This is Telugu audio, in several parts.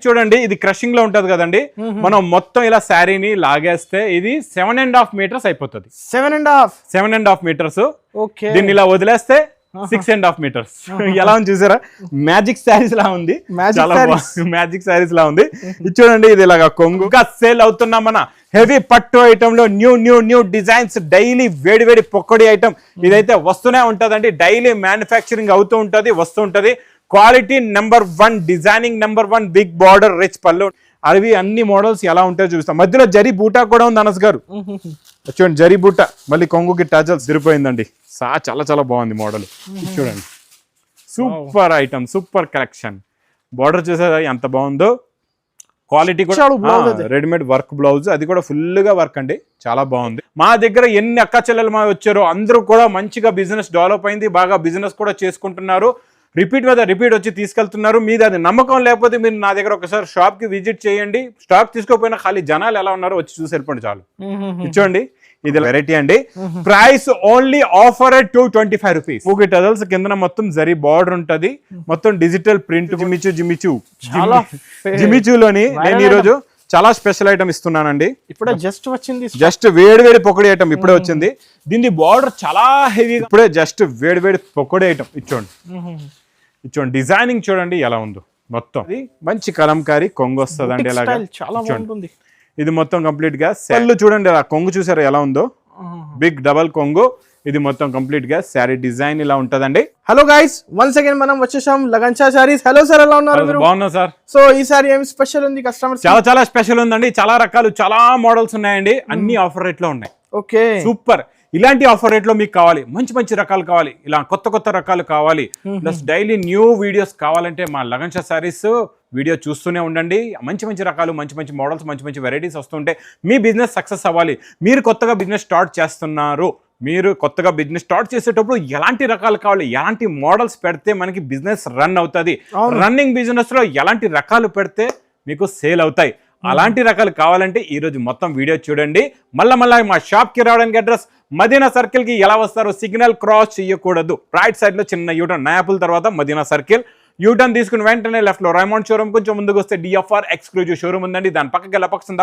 చూడండి ఇది క్రషింగ్ లో ఉంటది కదండి. మనం మొత్తం ఇలా శారీని లాగేస్తే ఇది 7.5 మీటర్స్ అయిపోతుంది. 7.5 మీటర్స్. దీన్ని ఇలా వదిలేస్తే 6.5 మీటర్స్. ఎలా ఉంది చూసారా, మ్యాజిక్ శారీస్ లా ఉంది, చాలా మ్యాజిక్ శారీస్ లా ఉంది. ఇది చూడండి, ఇది ఇలాగా కొంగుగా సేల్ అవుతున్నా మన హెవీ పట్టు ఐటమ్ లో న్యూ డిజైన్స్, డైలీ వేడి పొక్కడి ఐటమ్ ఇదైతే వస్తూనే ఉంటదండి. డైలీ మ్యానుఫ్యాక్చరింగ్ అవుతూ ఉంటది, వస్తూ ఉంటది. Quality #1, designing #1, big border, rich పళ్ళు. అవి అన్ని మోడల్స్ ఎలా ఉంటాయో చూస్తాం. మధ్యలో జరీ బూటా కూడా ఉంది అనస్ గారు, చూడండి జరీ బూటా, మళ్ళీ కొంగుకి టజల్స్ తిరిపోయిందండి. చాలా బాగుంది మోడల్. చూడండి, super item, super collection. Border చూసారా ఎంత బాగుందో, క్వాలిటీ కూడా రెడీమేడ్ వర్క్ బ్లౌజ్, అది కూడా ఫుల్ గా వర్క్ అండి, చాలా బాగుంది. మా దగ్గర ఎన్ని అక్క చెల్లెలు మా వచ్చారో అందరూ కూడా మంచిగా బిజినెస్ డెవలప్ అయింది, బాగా బిజినెస్ కూడా చేసుకుంటున్నారు. రిపీట్ వచ్చి తీసుకెళ్తున్నారు. మీద అది నమ్మకం లేకపోతే మీరు నా దగ్గర ఒకసారి షాప్ కి విజిట్ చేయండి. స్టాక్ తీసుకోకపోయినా ఖాళీ జనాలు ఎలా ఉన్నారో వచ్చి చూసి వెళ్ళిపోండి చాలు. చూడండి, ఇది వెరైటీ అండి. Price only offer at 225 rupees. పూకి టజల్స్ కింద మొత్తం జరీ బార్డర్ ఉంటది, మొత్తం డిజిటల్ ప్రింట్. జిమిచూలోని నేను ఈ రోజు చాలా స్పెషల్ ఐటమ్ ఇస్తున్నానండి. ఇప్పుడే జస్ట్ వచ్చింది, జస్ట్ వేడి పొక్కడి ఐటమ్ ఇప్పుడే వచ్చింది. దీని బార్డర్ చాలా హెవీ, ఇప్పుడే జస్ట్ వేడి పొక్కడి ఐటమ్. ఇచ్చోండి డిజైనింగ్ చూడండి ఎలా ఉందో, మొత్తం మంచి కలంకారీ కొంగు వస్తుంది అండి. చాలా బాగుంటుంది. ఇది మొత్తం కంప్లీట్ గా సెల్ చూడండి, ఆ కొంగు చూసారా ఎలా ఉందో, బిగ్ డబల్ కొంగు. ఇది మొత్తం కంప్లీట్ గా శారీ డిజైన్ ఇలా ఉంటదండి. హలో గైస్, వన్స్ అగైన్ మనం వచ్చేసాం లగన్షా సారీస్. హలో సార్, ఎలా ఉన్నారు? బాగున్నా సార్. సో ఈ సారీ ఏం స్పెషల్ ఉంది కస్టమర్స్? చాలా స్పెషల్ ఉందండి, చాలా రకాలు, చాలా మోడల్స్ ఉన్నాయండి, అన్ని ఆఫర్ రేట్ లో ఉన్నాయి. Okay, super. ఇలాంటి ఆఫర్ రేట్ లో మీకు కావాలి, మంచి రకాలు కావాలి, ఇలా కొత్త రకాలు కావాలి, ప్లస్ డైలీ న్యూ వీడియోస్ కావాలంటే మా లగన్షా సారీస్ వీడియో చూస్తూనే ఉండండి. మంచి రకాలు, మంచి మోడల్స్, మంచి వెరైటీస్ వస్తుంటే మీ బిజినెస్ సక్సెస్ అవ్వాలి. మీరు కొత్తగా బిజినెస్ స్టార్ట్ చేస్తున్నారు, మీరు కొత్తగా బిజినెస్ స్టార్ట్ చేసేటప్పుడు ఎలాంటి రకాలు కావాలి, ఎలాంటి మోడల్స్ పెడితే మనకి బిజినెస్ రన్ అవుతుంది, రన్నింగ్ బిజినెస్ లో ఎలాంటి రకాలు పెడితే మీకు సేల్ అవుతాయి, అలాంటి రకాలు కావాలంటే ఈ రోజు మొత్తం వీడియో చూడండి. మళ్ళీ మా షాప్ కి రావడానికి అడ్రస్ మదీనా సర్కిల్ కి ఎలా వస్తారో, సిగ్నల్ క్రాస్ చేయకూడదు, రైట్ సైడ్ లో చిన్న యూటర్న్, నయాపుల్ తర్వాత మదీనా సర్కిల్ యూటర్న్ తీసుకుని వెంటనే లెఫ్ట్ లో రైమండ్ షోరూమ్, కొంచెం ముందుకు వస్తే DFR ఎక్స్క్లూజివ్ షోరూమ్ ఉందండి. దాని పక్కకి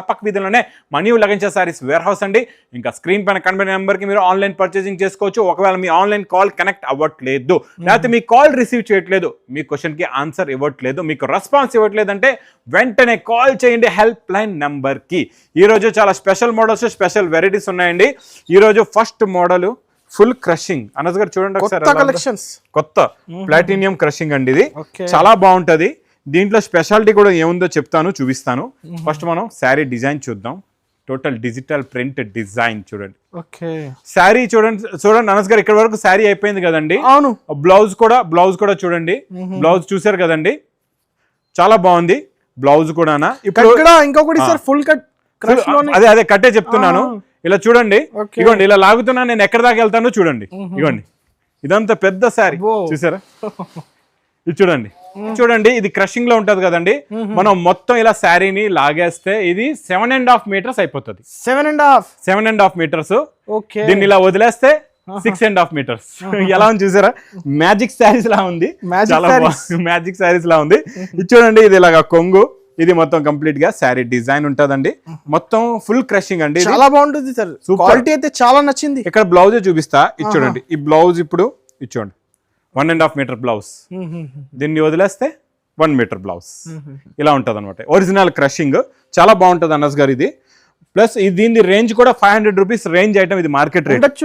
పక్క వీధిలోనే మా new Lagansha sarees warehouse అండి. ఇంకా స్క్రీన్ పైన కనబడే నెంబర్ కి మీరు ఆన్లైన్ పర్చేసింగ్ చేసుకోవచ్చు. ఒకవేళ మీ ఆన్లైన్ కాల్ కనెక్ట్ అవ్వట్లేదు, లేకపోతే మీ కాల్ రిసీవ్ చేయట్లేదు, మీ క్వశ్చన్ కి ఆన్సర్ ఇవ్వట్లేదు, మీకు రెస్పాన్స్ ఇవ్వట్లేదు అంటే వెంటనే కాల్ చేయండి హెల్ప్ లైన్ నెంబర్ కి. ఈ రోజు చాలా స్పెషల్ మోడల్స్, స్పెషల్ వెరైటీస్ ఉన్నాయండి. ఈ రోజు first model full crushing. Anas గారు చూడండి ఒకసారి, కొత్త ప్లాటినియం క్రషింగ్ అండి. ఇది చాలా బాగుంటది. దీంట్లో స్పెషాలిటీ కూడా ఏముందో చెప్తాను, చూపిస్తాను. ఫస్ట్ మనం శారీ డిజైన్ చూద్దాం. టోటల్ డిజిటల్ ప్రింట్ డిజైన్ చూడండి. శారీ చూడండి అనస్ గారు, ఇక్కడ వరకు శారీ అయిపోయింది కదండి. అవును, బ్లౌజ్ కూడా చూడండి. బ్లౌజ్ చూసారు కదండి, చాలా బాగుంది బ్లౌజ్ కూడా. ఇప్పుడు ఇంకొకటి ఫుల్ కట్, అదే కట్టే చెప్తున్నాను. ఇలా చూడండి, ఇగోండి ఇలా లాగుతున్నా, నేను ఎక్కడ దాకా వెళ్తానో చూడండి. ఇగోండి ఇదంతా పెద్ద శారీ చూసారా, ఇది చూడండి ఇది క్రషింగ్ లో ఉంటది కదండి. మనం మొత్తం ఇలా శారీని లాగేస్తే ఇది 7.5 మీటర్స్ అయిపోతుంది. 7.5 మీటర్స్. దీన్ని ఇలా వదిలేస్తే 6.5 మీటర్స్. ఎలా ఉంది చూసారా, మ్యాజిక్ శారీస్ లా ఉంది, చాలా మ్యాజిక్ శారీస్ లా ఉంది. ఇది చూడండి, ఇది ఇలాగా కొంగు, ఇది మొత్తం కంప్లీట్ గా శారీ డిజైన్ ఉంటదండి. మొత్తం ఫుల్ క్రషింగ్ అండి, చాలా బాగుంటుంది సార్. క్వాలిటీ అయితే చాలా నచ్చింది. ఇక్కడ బ్లౌజ్ చూపిస్తా, ఇది చూడండి. ఈ బ్లౌజ్ ఇప్పుడు ఇది చూడండి, 1.5 మీటర్ బ్లౌజ్. దీన్ని వదిలేస్తే 1 మీటర్ బ్లౌజ్. ఇలా ఉంటది అనమాట. ఒరిజినల్ క్రషింగ్, చాలా బాగుంటది అనస్ గారు ఇది. ప్లస్ దీని రేంజ్ కూడా 500 రూపీస్ రేంజ్ ఐటమ్. ఇది మార్కెట్ రేట్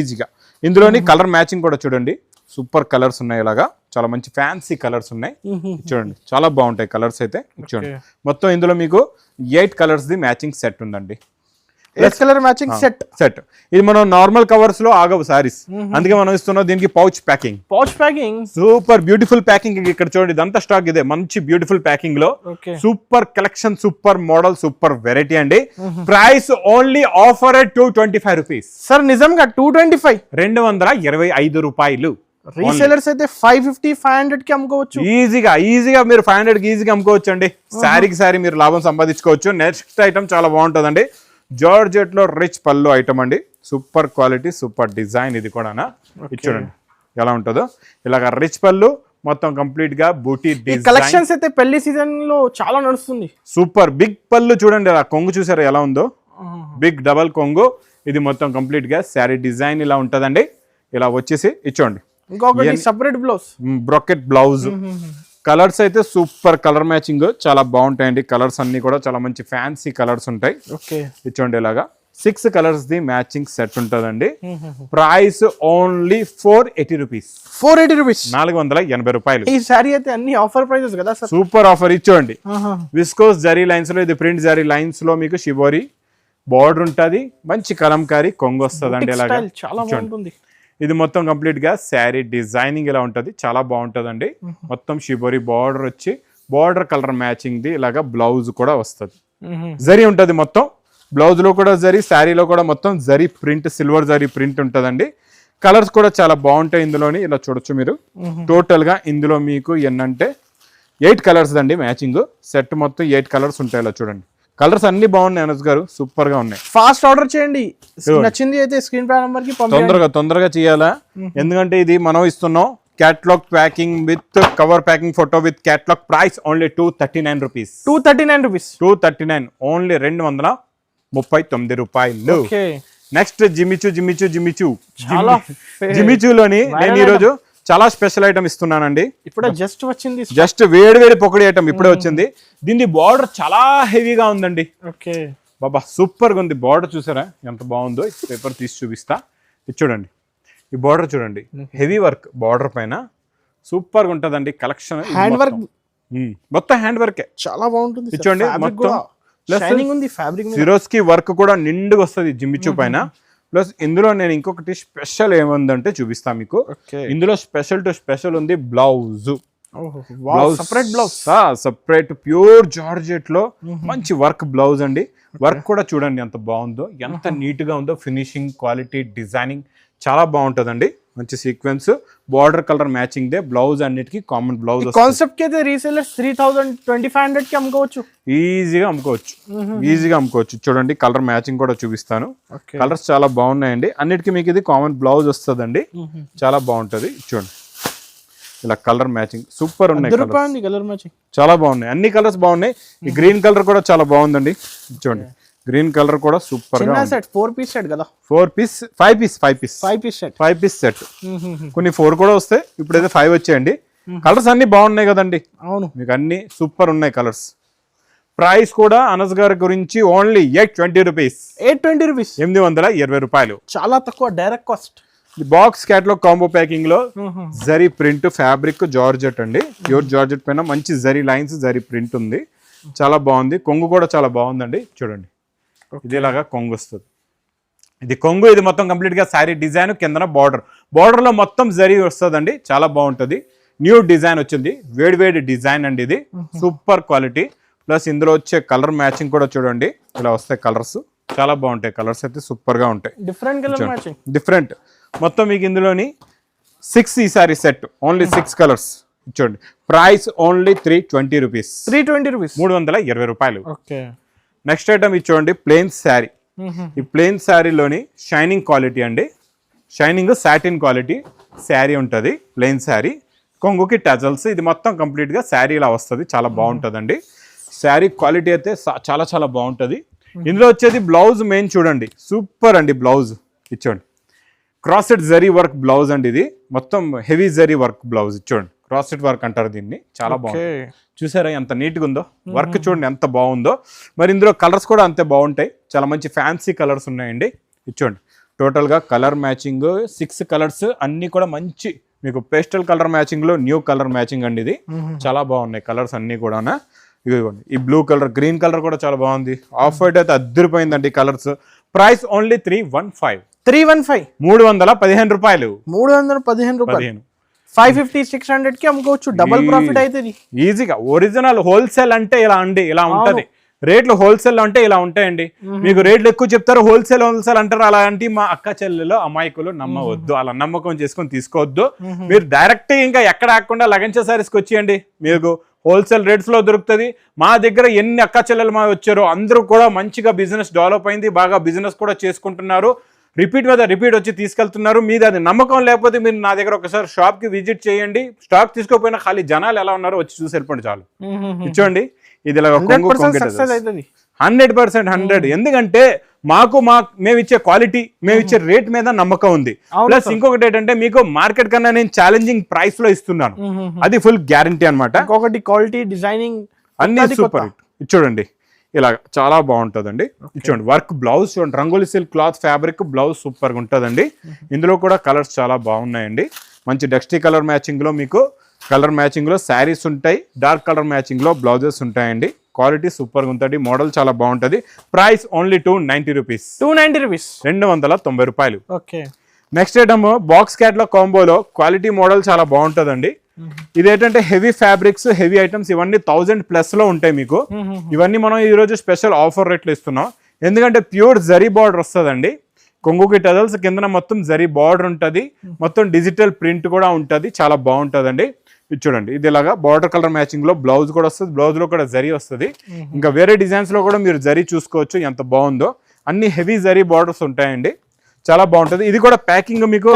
ఈజీగా. ఇందులోని కలర్ మ్యాచింగ్ కూడా చూడండి, సూపర్ కలర్స్ ఉన్నాయి, ఇలాగా చాలా మంచి ఫ్యాన్సీ కలర్స్ ఉన్నాయి. చూడండి చాలా బాగుంటాయి కలర్స్ అయితే. చూడండి మొత్తం ఇందులో మీకు 8 కలర్స్ ది మ్యాచింగ్ సెట్ ఉందండి. Colour matching set. ఇది మనం నార్మల్ కవర్స్ లో ఆగవు సారీస్, అందుకే మనం ఇస్తున్నాం దీనికి pouch packing. Super beautiful packing. ఇక్కడ చూడండి ఇదంతా స్టాక్ ఇదే, మంచి బ్యూటిఫుల్ ప్యాకింగ్ లో super collection, super model, super variety అండి. Price only offer at 225 rupees. Sir నిజంగా 225, 225 రూపాయలు. రీసెలర్స్ అయితే 550, 500 కి అమ్ముకోవచ్చు ఈజీగా. మీరు 500 కి ఈజీగా అమ్ముకోవచ్చు అండి. శారీ మీరు లాభం సంపాదించుకోవచ్చు. నెక్స్ట్ ఐటమ్ చాలా బాగుంటుందండి, జార్జెట్ లో రిచ్ పళ్ళు ఐటమ్ అండి. Super quality, super design. ఇది కూడా చూడండి ఎలా ఉంటుందో, ఇలాగ రిచ్ పళ్ళు, మొత్తం కంప్లీట్ గా బూటీ డిజైన్ కలెక్షన్స్ అయితే పెళ్లి సీజన్ లో చాలా నడుస్తుంది. సూపర్ బిగ్ పళ్ళు చూడండి, ఆ కొంగు చూసారా ఎలా ఉందో, బిగ్ డబల్ కొంగు. ఇది మొత్తం కంప్లీట్ గా శారీ డిజైన్ ఇలా ఉంటదండి. ఇలా వచ్చేసి ఇచ్చోండి, ఇంకొకటి separate blouse, brocade blouse. Colours అయితే సూపర్ కలర్ మ్యాచింగ్ చాలా బాగుంటాయండి. కలర్స్ అన్ని కూడా చాలా మంచి ఫ్యాన్సీ కలర్స్ ఉంటాయి. ఓకే ఇచ్చోండి ఇలాగా 6 కలర్స్ ది మ్యాచింగ్ సెట్ ఉంటదండి. ప్రైస్ ఓన్లీ 480 రూపీస్, 480 రూపీస్, 480 రూపాయలు. ఈ సారీ అయితే అన్ని ఆఫర్ ప్రైజెస్ కదా సార్? సూపర్ ఆఫర్ ఇచ్చోండి. విస్కోస్ జరీ లైన్స్ లో, ఇది ప్రింట్ జరీ లైన్స్ లో మీకు షిబోరి బార్డర్ ఉంటది, మంచి కలంకారీ కొంగు వస్తుందండి. ఇలాగా చాలా బాగుంటుంది. ఇది మొత్తం కంప్లీట్ గా శారీ డిజైనింగ్ ఇలా ఉంటది, చాలా బాగుంటదండి. మొత్తం షిబోరి బార్డర్ వచ్చి బార్డర్ కలర్ మ్యాచింగ్ ది ఇలాగా బ్లౌజ్ కూడా వస్తుంది. జరీ ఉంటది మొత్తం, బ్లౌజ్ లో కూడా జరీ, శారీలో కూడా మొత్తం zari print, silver zari print ఉంటదండి. కలర్స్ కూడా చాలా బాగుంటాయి ఇందులోని. ఇలా చూడొచ్చు మీరు. టోటల్ గా ఇందులో మీకు ఎన్నంటే 8 కలర్స్ అండి మ్యాచింగ్ సెట్. మొత్తం 8 కలర్స్ ఉంటాయి. ఇలా చూడండి, కలర్స్ అన్ని బాగున్నాయి అనస్ గారు, సూపర్ గా ఉన్నాయి. ఫాస్ట్ ఆర్డర్ చేయండి, నచ్చింది అయితే స్క్రీన్ పై నంబర్ కి తొందరగా చేయాలా, ఎందుకంటే ఇది మనం ఇస్తున్నాం catalogue packing with cover packing photo with catalogue. Price only 239 rupees, 239 only 239 రూపాయలు. నెక్స్ట్ జిమిచూలోని నేను ఈరోజు చాలా స్పెషల్ ఐటమ్ ఇస్తున్నానండి. ఇప్పుడే జస్ట్ వచ్చింది, జస్ట్ వేడి పొక్కడి ఐటమ్ ఇప్పుడే వచ్చింది. దీని బార్డర్ చాలా హెవీగా ఉందండి. ఓకే బాబా సూపర్ గా ఉంది. బార్డర్ చూసారా ఎంత బాగుందో, పేపర్ తీసి చూపిస్తా. ఇది చూడండి, ఈ బార్డర్ చూడండి, హెవీ వర్క్ బార్డర్ పైన సూపర్ గా ఉంటదండి. కలెక్షన్ హ్యాండ్ వర్క్, మొత్తం హ్యాండ్ వర్క్ చాలా బాగుంటుంది. చూడండి మొత్తం షైనింగ్ ఉంది, ఫ్యాబ్రిక్ సిరోస్కి వర్క్ కూడా నిండుగా వస్తుంది జిమ్మిచూ పైన. ప్లస్ ఇందులో నేను ఇంకొకటి స్పెషల్ ఏముందంటే చూపిస్తా మీకు. ఇందులో స్పెషల్ టు స్పెషల్ ఉంది బ్లౌజ్. సపరేట్ ప్యూర్ జార్జెట్ లో మంచి వర్క్ బ్లౌజ్ అండి. వర్క్ కూడా చూడండి ఎంత బాగుందో, ఎంత నీట్ గా ఉందో. ఫినిషింగ్ క్వాలిటీ డిజైనింగ్ చాలా బాగుంటదండి. మంచి sequence border colour matching they. Blouse అన్నిటికీ కామన్ బ్లౌజ్. కాన్సెప్ట్ కి అయితే రీసేలర్స్ 3000-2500 కి అమ్ముకోవచ్చు, ఈజీగా అమ్ముకోవచ్చు. చూడండి కలర్ మ్యాచింగ్ కూడా చూపిస్తాను. కలర్స్ చాలా బాగున్నాయండి అన్నిటికీ. మీకు ఇది కామన్ బ్లౌజ్ వస్తుందండి, చాలా బాగుంటది. చూడండి ఇలా కలర్ మ్యాచింగ్ సూపర్ ఉన్నాయి. కలర్ మ్యాచింగ్ చాలా బాగున్నాయి, అన్ని కలర్స్ బాగున్నాయి. ఈ గ్రీన్ కలర్ కూడా చాలా బాగుందండి. చూడండి గ్రీన్ కలర్ కూడా సూపర్ గా. 4 పీస్ సెట్ కదా? 5 పీస్ సెట్. కొన్ని 4 కూడా వస్తాయి, ఇప్పుడైతే 5 వచ్చాయండి. కలర్స్ అన్ని బాగున్నాయి కదండి. అవును, మీకు అన్ని సూపర్ ఉన్నాయి కలర్స్. ప్రైస్ కూడా అనస్ గారి గురించి ఓన్లీ 820 రూపీస్, 820 రూపాయలు. చాలా తక్కువ, direct cost. Box catalogue combo packing లో జరీ ప్రింట్ ఫ్యాబ్రిక్ జార్జెట్ అండి. ప్యూర్ జార్జెట్ పైన మంచి జరీ లైన్స్, జరీ ప్రింట్ ఉంది, చాలా బాగుంది. కొంగు కూడా చాలా బాగుందండి. చూడండి ఇది ఇలాగా కొంగు వస్తుంది. ఇది కొంగు, ఇది మొత్తం కంప్లీట్ గా శారీ డిజైన్, కిందన బార్డర్ లో మొత్తం జరీ వస్తుందండి, చాలా బాగుంటది. న్యూ డిజైన్ వచ్చింది, వేడి డిజైన్ అండి. ఇది సూపర్ క్వాలిటీ. ప్లస్ ఇందులో వచ్చే కలర్ మ్యాచింగ్ కూడా చూడండి, ఇలా వస్తాయి కలర్స్, చాలా బాగుంటాయి. కలర్స్ అయితే సూపర్ గా ఉంటాయి, డిఫరెంట్ కలర్ మ్యాచింగ్, డిఫరెంట్. మొత్తం మీకు ఇందులోని 6 ఈ సారీ సెట్, ఓన్లీ 6 కలర్స్. చూడండి ప్రైస్ ఓన్లీ 320 రూపీస్, 320 రూపాయలు. నెక్స్ట్ ఐటమ్ ఇది చూడండి, ప్లెయిన్ శారీ. ఈ ప్లెయిన్ శారీలోని షైనింగ్ క్వాలిటీ అండి, షైనింగ్ సాటిన్ క్వాలిటీ శారీ ఉంటుంది. ప్లెయిన్ శారీ, కొంగుకి టజల్స్. ఇది మొత్తం కంప్లీట్ గా శారీ ఇలా వస్తుంది, చాలా బాగుంటుందండి. శారీ క్వాలిటీ అయితే చాలా బాగుంటుంది. ఇందులో వచ్చేది బ్లౌజ్ మెయిన్ చూడండి, సూపర్ అండి. బ్లౌజ్ ఇచ్చోండి, క్రాసెట్ జరీ వర్క్ బ్లౌజ్ అండి. ఇది మొత్తం హెవీ జరీ వర్క్ బ్లౌజ్. చూడండి క్రాసెట్ వర్క్ అంటారు దీన్ని, చాలా బాగుంది. చూసారా ఎంత నీట్గా ఉందో వర్క్, చూడండి ఎంత బాగుందో. మరి ఇందులో కలర్స్ కూడా అంతే బాగుంటాయి, చాలా మంచి ఫ్యాన్సీ కలర్స్ ఉన్నాయండి. ఇచ్చోండి టోటల్గా కలర్ మ్యాచింగ్ 6 కలర్స్ అన్నీ కూడా మంచి మీకు పేస్టల్ కలర్ మ్యాచింగ్ లో న్యూ కలర్ మ్యాచింగ్ అండి. ఇది చాలా బాగున్నాయి కలర్స్ అన్నీ కూడా. ఇదిగోండి ఈ బ్లూ కలర్, గ్రీన్ కలర్ కూడా చాలా బాగుంది. ఆఫ్ వైట్ అయితే అద్దరిపోయిందండి కలర్స్. ప్రైస్ ఓన్లీ 315, 315 రూపాయలు, 550-600 కి అమ్ముకోవచ్చు. డబుల్ ప్రాఫిట్ అయితే ఈజీగా. ఒరిజినల్ హోల్సేల్ అంటే ఇలా అండి, ఇలా ఉంటది. రేట్లు హోల్సేల్ అంటే ఇలా ఉంటాయండి. మీకు రేట్లు ఎక్కువ చెప్తారు, హోల్సేల్ అంటారు. అలాంటి మా అక్క చెల్లెలు అమాయకులు నమ్మవద్దు, అలా నమ్మకం చేసుకొని తీసుకోవద్దు. మీరు డైరెక్ట్ ఇంకా ఎక్కడ ఆకుండా లగంచా సారీస్కి వచ్చేయండి, మీకు హోల్సేల్ రేట్స్ లో దొరుకుతుంది. మా దగ్గర ఎన్ని అక్క చెల్లెలు మా వచ్చారో అందరూ కూడా మంచిగా బిజినెస్ డెవలప్ అయింది, బాగా బిజినెస్ కూడా చేసుకుంటున్నారు. రిపీట్ మీద రిపీట్ వచ్చి తీసుకెళ్తున్నారు. మీది అది నమ్మకం లేకపోతే మీరు నా దగ్గర ఒకసారి షాప్ కి విజిట్ చేయండి. స్టాక్ తీసుకోకపోయినా ఖాళీ జనాలు ఎలా ఉన్నారో వచ్చి చూసి వెళ్ళిపోండి చాలు. ఇచ్చోండి ఇది ఇలా 100%. ఎందుకంటే మేము ఇచ్చే క్వాలిటీ, మేము ఇచ్చే రేట్ మీద నమ్మకం ఉంది. ప్లస్ ఇంకొకటి ఏంటంటే మీకు మార్కెట్ కన్నా నేను ఛాలెంజింగ్ ప్రైస్ లో ఇస్తున్నాను, అది ఫుల్ గ్యారంటీ అనమాట. ఇంకొకటి క్వాలిటీ, డిజైనింగ్ అన్ని సూపర్. చూడండి ఇలా చాలా బాగుంటుందండి. చూడండి వర్క్ బ్లౌజ్ చూడండి, rangoli silk cloth fabric blouse super గా ఉంటుందండి. ఇందులో కూడా కలర్స్ చాలా బాగున్నాయండి. మంచి డస్టీ కలర్ మ్యాచింగ్ లో మీకు కలర్ మ్యాచింగ్ లో శారీస్ ఉంటాయి, డార్క్ కలర్ మ్యాచింగ్ లో బ్లౌజెస్ ఉంటాయండి. క్వాలిటీ సూపర్ గా ఉంటుంది, మోడల్ చాలా బాగుంటది. Price only 290 rupees. 290 రూపాయలు. Okay. Next item box catalogue కాంబోలో క్వాలిటీ మోడల్ చాలా బాగుంటదండి. ఇదేంటంటే హెవీ ఫ్యాబ్రిక్స్, హెవీ ఐటమ్స్ ఇవన్నీ 1000+ లో ఉంటాయి మీకు. ఇవన్నీ మనం ఈ రోజు స్పెషల్ ఆఫర్ రేట్లు ఇస్తున్నాం. ఎందుకంటే ప్యూర్ జరీ బార్డర్ వస్తుందండి. కొంగుకి టజల్స్ కింద మొత్తం జరీ బార్డర్ ఉంటుంది, మొత్తం డిజిటల్ ప్రింట్ కూడా ఉంటుంది, చాలా బాగుంటుందండి. ఇది చూడండి ఇది ఇలాగా బార్డర్ కలర్ మ్యాచింగ్ లో బ్లౌజ్ కూడా వస్తుంది, బ్లౌజ్ లో కూడా జరీ వస్తుంది. ఇంకా వేరే డిజైన్స్ లో కూడా మీరు జరీ చూసుకోవచ్చు ఎంత బాగుందో. అన్ని హెవీ జరీ బార్డర్స్ ఉంటాయండి, చాలా బాగుంటది. ఇది కూడా ప్యాకింగ్ మీకు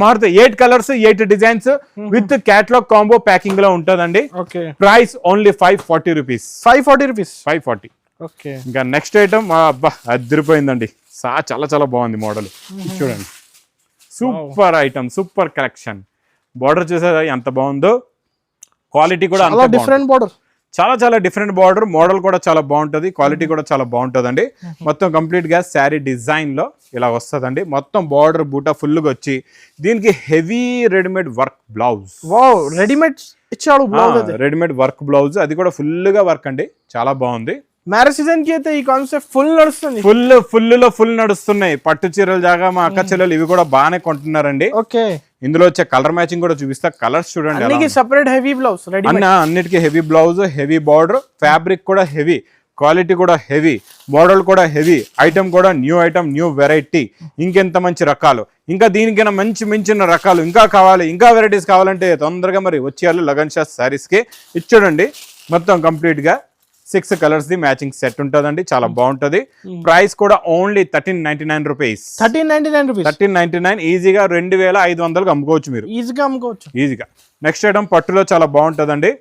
మారుతాయి. 8 colours 8 designs with catalogue combo packing లో ఉంటదండి. Price only 540 rupees. 540. ఇంకా నెక్స్ట్ ఐటమ్ అబ్బా అదిరిపోయిందండి, చాలా చాలా బాగుంది మోడల్. చూడండి super item, super collection. Border చూసారా ఎంత బాగుందో, క్వాలిటీ కూడా డిఫరెంట్ బార్డర్, చాలా చాలా డిఫరెంట్ బార్డర్. మోడల్ కూడా చాలా బాగుంటది, క్వాలిటీ కూడా చాలా బాగుంటదండి. మొత్తం కంప్లీట్ గా శారీ డిజైన్ లో ఇలా వస్తుందండి. మొత్తం బార్డర్ బూటా ఫుల్ గా వచ్చి దీనికి heavy readymade work blouse. Readymade ఇచ్చాడు బ్లౌజ్, రెడీమేడ్ వర్క్ బ్లౌజ్, అది కూడా ఫుల్ గా వర్క్ అండి, చాలా బాగుంది. మ్యారేజ్ సీజన్ కి అయితే ఈ కాన్సెప్ట్ ఫుల్ నడుస్తుంది, ఫుల్ నడుస్తున్నాయి. పట్టు చీరల జాగా మా అక్క చెల్లెలు ఇవి కూడా బాగానే కొంటున్నారండి. ఓకే. ఇందులో వచ్చే కలర్ మ్యాచింగ్ కూడా చూపిస్తా. కలర్స్ చూడండి, సెపరేట్ హెవీ బ్లౌజ్, అన్నిటికీ heavy blouse, heavy border, fabric కూడా హెవీ, క్వాలిటీ కూడా హెవీ, మోడల్ కూడా హెవీ, ఐటమ్ కూడా న్యూ ఐటమ్, న్యూ వెరైటీ. ఇంకెంత మంచి రకాలు, ఇంకా దీనికైనా మించిన రకాలు ఇంకా కావాలి, ఇంకా వెరైటీస్ కావాలంటే తొందరగా మరి వచ్చేయాలి లగన్ షా సారీస్ కి. ఇచ్చాడండి మొత్తం కంప్లీట్ గా 6 కలర్స్ ది మ్యాచింగ్ సెట్ ఉంటుందండి, చాలా బాగుంటది. ప్రైస్ కూడా ఓన్లీ 1399 రూపీస్. 1399 ఈజీగా 2500 అమ్ముకోవచ్చు మీరు, ఈజీగా. నెక్స్ట్ ఐటమ్ పట్టులో చాలా బాగుంటదండి.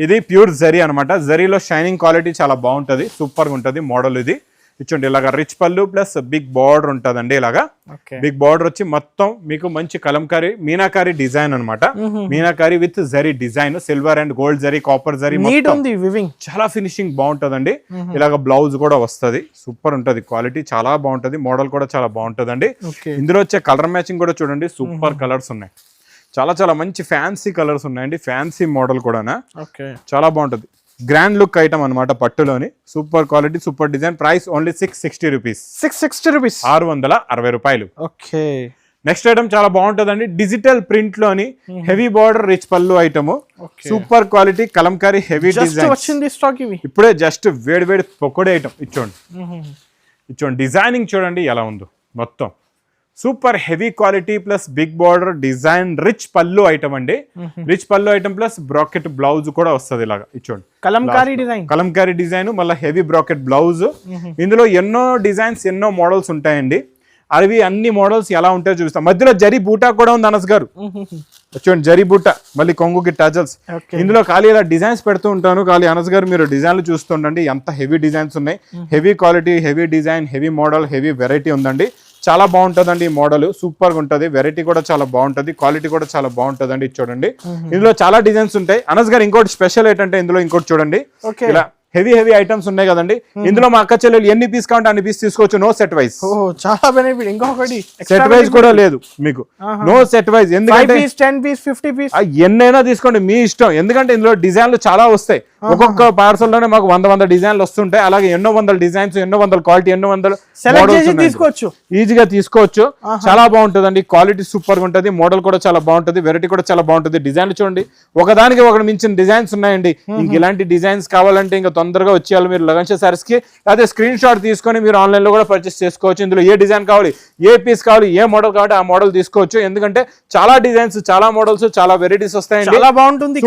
ఇది ప్యూర్ జరీ అనమాట. జరీలో షైనింగ్ క్వాలిటీ చాలా బాగుంటది, సూపర్ గా ఉంటది మోడల్. ఇది ఇచ్చండి ఇలాగా రిచ్ పళ్ళు ప్లస్ బిగ్ బార్డర్ ఉంటదండి. ఇలాగా బిగ్ బార్డర్ వచ్చి మొత్తం మీకు మంచి కలంకారీ మీనాకారీ డిజైన్ అనమాట. Meenakari with zari design, silver and gold zari, copper zari, చాలా ఫినిషింగ్ బాగుంటదండి. ఇలాగ బ్లౌజ్ కూడా వస్తది, సూపర్ ఉంటది, క్వాలిటీ చాలా బాగుంటది, మోడల్ కూడా చాలా బాగుంటదండి. ఇందులో వచ్చే కలర్ మ్యాచింగ్ కూడా చూడండి, సూపర్ కలర్స్ ఉన్నాయి, చాలా చాలా మంచి ఫ్యాన్సీ కలర్స్ ఉన్నాయండి. ఫ్యాన్సీ మోడల్ కూడా చాలా బాగుంటది. గ్రాండ్ లుక్ ఐటమ్ అనమాట పట్టులోని, super quality, super design. Price only 660 rupees. 660 రూపాయలు. ఓకే. నెక్స్ట్ ఐటమ్ చాలా బాగుంటుందండి, డిజిటల్ ప్రింట్ లోని హెవీ బార్డర్ రిచ్ పళ్ళు item, super quality Kalamkari heavy design. ఇప్పుడే జస్ట్ వేడి పొక్కడే ఐటమ్. ఇచ్చోండి డిజైనింగ్ చూడండి ఎలా ఉందో, మొత్తం super heavy quality plus big border design, rich పళ్ళు ఐటమ్ అండి. రిచ్ పళ్ళు ఐటమ్ ప్లస్ బ్రాకెట్ బ్లౌజ్ కూడా వస్తుంది ఇలాగా. ఇచ్చోండి కలంకారీ డిజైన్, మళ్ళీ హెవీ బ్రాకెట్ బ్లౌజ్. ఇందులో ఎన్నో డిజైన్స్, ఎన్నో మోడల్స్ ఉంటాయండి. అవి అన్ని మోడల్స్ ఎలా ఉంటాయో చూపిస్తాం. మధ్యలో జరీ బూటా కూడా ఉంది అనస్ గారు, చూడండి జరీ బూటా, మళ్ళీ కొంగుకి టజల్స్. ఇందులో ఖాళీ ఇలా డిజైన్స్ పెడుతూ ఉంటాను, ఖాళీ అనస్ గారు మీరు డిజైన్లు చూస్తుండండి, ఎంత హెవీ డిజైన్స్ ఉన్నాయి. Heavy quality, heavy design, heavy model, heavy variety ఉందండి. చాలా బాగుంటుందండి ఈ మోడల్, సూపర్ గా ఉంటది, వెరైటీ కూడా చాలా బాగుంటది, క్వాలిటీ కూడా చాలా బాగుంటదండి. చూడండి ఇందులో చాలా డిజైన్స్ ఉంటాయి. అనస్ గారు ఇంకోటి స్పెషల్ ఏంటంటే ఇందులో ఇంకోటి చూడండి, ఇలా హెవీ ఐటమ్స్ ఉన్నాయి కదండి. ఇందులో మా అక్క చెల్లెలు ఎన్ని పీస్ కావాలంటే అన్ని పీస్ తీసుకోవచ్చు, నో సెట్ వైజ్. చాలా బెనిఫిట్. ఇంకొకటి సెట్ వైజ్ కూడా లేదు మీకు, నో సెట్ వైజ్. ఎందుకంటే 10 పీస్ 50 పీస్ ఎన్నైనా తీసుకోండి మీ ఇష్టం. ఎందుకంటే ఇందులో డిజైన్లు చాలా వస్తాయి, ఒక్కొక్క పార్సల్ లోనే మాకు 100 డిజైన్లు వస్తుంటాయి. అలాగే ఎన్నో వందల డిజైన్స్, ఎన్నో వందల క్వాలిటీ, ఎన్నో వందల తీసుకోవచ్చు, ఈజీగా తీసుకోవచ్చు. చాలా బాగుంటుందండి, క్వాలిటీ సూపర్ గా ఉంటది, మోడల్ కూడా చాలా బాగుంటది, వెరైటీ కూడా చాలా బాగుంటది. డిజైన్లు చూడండి, ఒకదానికి ఒకటి మించిన డిజైన్స్ ఉన్నాయండి. ఇంక ఇలాంటి డిజైన్స్ కావాలంటే ఇంకా తొందరగా వచ్చేయాలి మీరు లగన్ షా సారీస్ కి. అదే స్క్రీన్ షాట్ తీసుకొని మీరు ఆన్లైన్ లో కూడా పర్చేస్ చేసుకోవచ్చు. ఇందులో ఏ డిజైన్ కావాలి, ఏ పీస్ కావాలి, ఏ మోడల్ కావాలి ఆ మోడల్ తీసుకోవచ్చు. ఎందుకంటే చాలా డిజైన్స్, చాలా మోడల్స్, చాలా వెరైటీస్ వస్తాయండి, చాలా బాగుంటుంది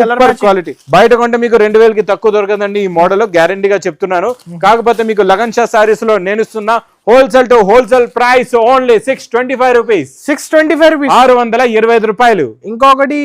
క్వాలిటీ. బయట కొంటే మీకు 2000కి తక్కువ దొరకదండి ఈ మోడల్, గ్యారంటీగా చెప్తున్నాను. కాకపోతే మీకు లగన్ షా సారీస్ లో నేను ఇస్తున్న wholesale to wholesale price only 625 rupees. 625 rupees, 625 రూపాయలు. ఇంకొకటి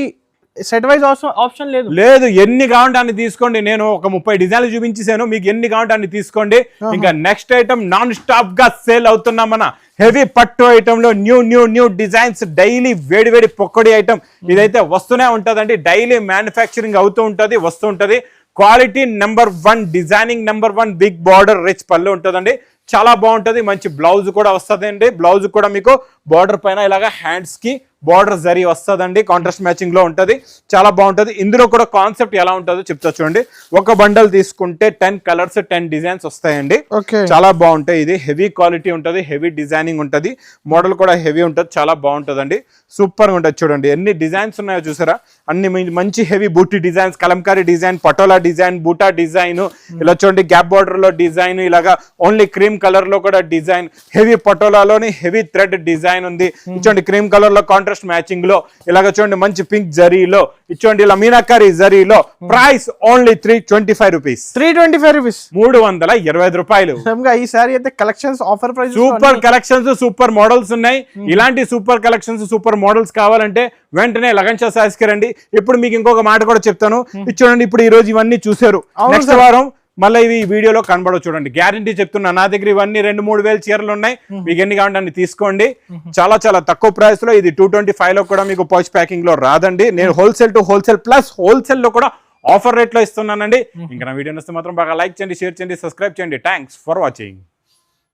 సెట్ వైజ్ ఆప్షన్ లేదు, ఎన్ని కావాలంటే అన్ని తీసుకోండి. నేను ఒక 30 డిజైన్లు చూపించేసాను, మీకు ఎన్ని కావాలంటే అన్ని తీసుకోండి. ఇంకా నెక్స్ట్ ఐటమ్ నాన్ స్టాప్ గా సేల్ అవుతున్నాం మన హెవీ పట్టు ఐటమ్ లో న్యూ డిజైన్స్, డైలీ వేడి పొక్కడి ఐటమ్. ఇదైతే వస్తూనే ఉంటదండి, డైలీ మ్యానుఫ్యాక్చరింగ్ అవుతూ ఉంటది, వస్తూ ఉంటది. Quality number 1, designing number 1, big border rich పళ్ళు ఉంటుందండి. చాలా బాగుంటది. మంచి బ్లౌజ్ కూడా వస్తుందండి. బ్లౌజ్ కూడా మీకు బార్డర్ పైన ఇలాగా హ్యాండ్స్ కి బార్డర్ జరీ వస్తుందండి, కాంట్రాస్ట్ మ్యాచింగ్ లో ఉంటది. చాలా బాగుంటది. ఇందులో కూడా కాన్సెప్ట్ ఎలా ఉంటుందో చెప్తా చూడండి. ఒక బండల్ తీసుకుంటే 10 కలర్స్ 10 డిజైన్స్ వస్తాయండి. చాలా బాగుంటాయి. ఇది హెవీ క్వాలిటీ ఉంటది, హెవీ డిజైనింగ్ ఉంటది, మోడల్ కూడా హెవీ ఉంటది. చాలా బాగుంటదండి, సూపర్ గా ఉంటది. చూడండి ఎన్ని డిజైన్స్ ఉన్నాయో చూసారా, అన్ని మంచి heavy booti designs, Kalamkari design, Patola design, buta design, ఇలా చూడండి గ్యాప్ బార్డర్ లో డిజైన్, ఇలాగా ఓన్లీ క్రీమ్ కలర్ లో కూడా డిజైన్, హెవీ పటోలాలోని హెవీ థ్రెడ్ డిజైన్ ఉంది. చూడండి క్రీమ్ కలర్ లో కాంట్రాస్ట్ మ్యాచింగ్ లో, ఇలాగ చూడండి మంచి పింక్ జరీలో, ఇచ్చోండి ఇలా మీనాకారి జరీలో. Price only 325 rupees. 325 రూపీస్, 325 రూపాయలు. ఈ సారీ అయితే collections offer price, super collections, super models ఉన్నాయి. ఇలాంటి సూపర్ కలెక్షన్స్, సూపర్ మోడల్స్ కావాలంటే వెంటనే లగన్ షా సారీస్ కి రండి. ఇప్పుడు మీకు ఇంకొక మాట కూడా చెప్తాను. చూడండి ఇప్పుడు ఈ రోజు ఇవన్నీ చూసారు, నెక్స్ట్ వారం మళ్ళీ ఇవి వీడియోలో కనబడవు. చూడండి గ్యారంటీ చెప్తున్నా, నా దగ్గర ఇవన్నీ 2-3 వేల చీరలు ఉన్నాయి. మీకు ఎన్ని కావాలంటే అన్ని తీసుకోండి. చాలా తక్కువ ప్రైస్ లో. ఇది 225 లో కూడా మీకు పౌచ్ ప్యాకింగ్ లో రాదండి. నేను wholesale to wholesale plus wholesale లో కూడా ఆఫర్ రేట్ లో ఇస్తున్నానండి. ఇంకా నా వీడియో నచ్చితే మాత్రం బాగా లైక్ చేయండి, షేర్ చేయండి, సబ్స్క్రైబ్ చేయండి. Thanks for watching.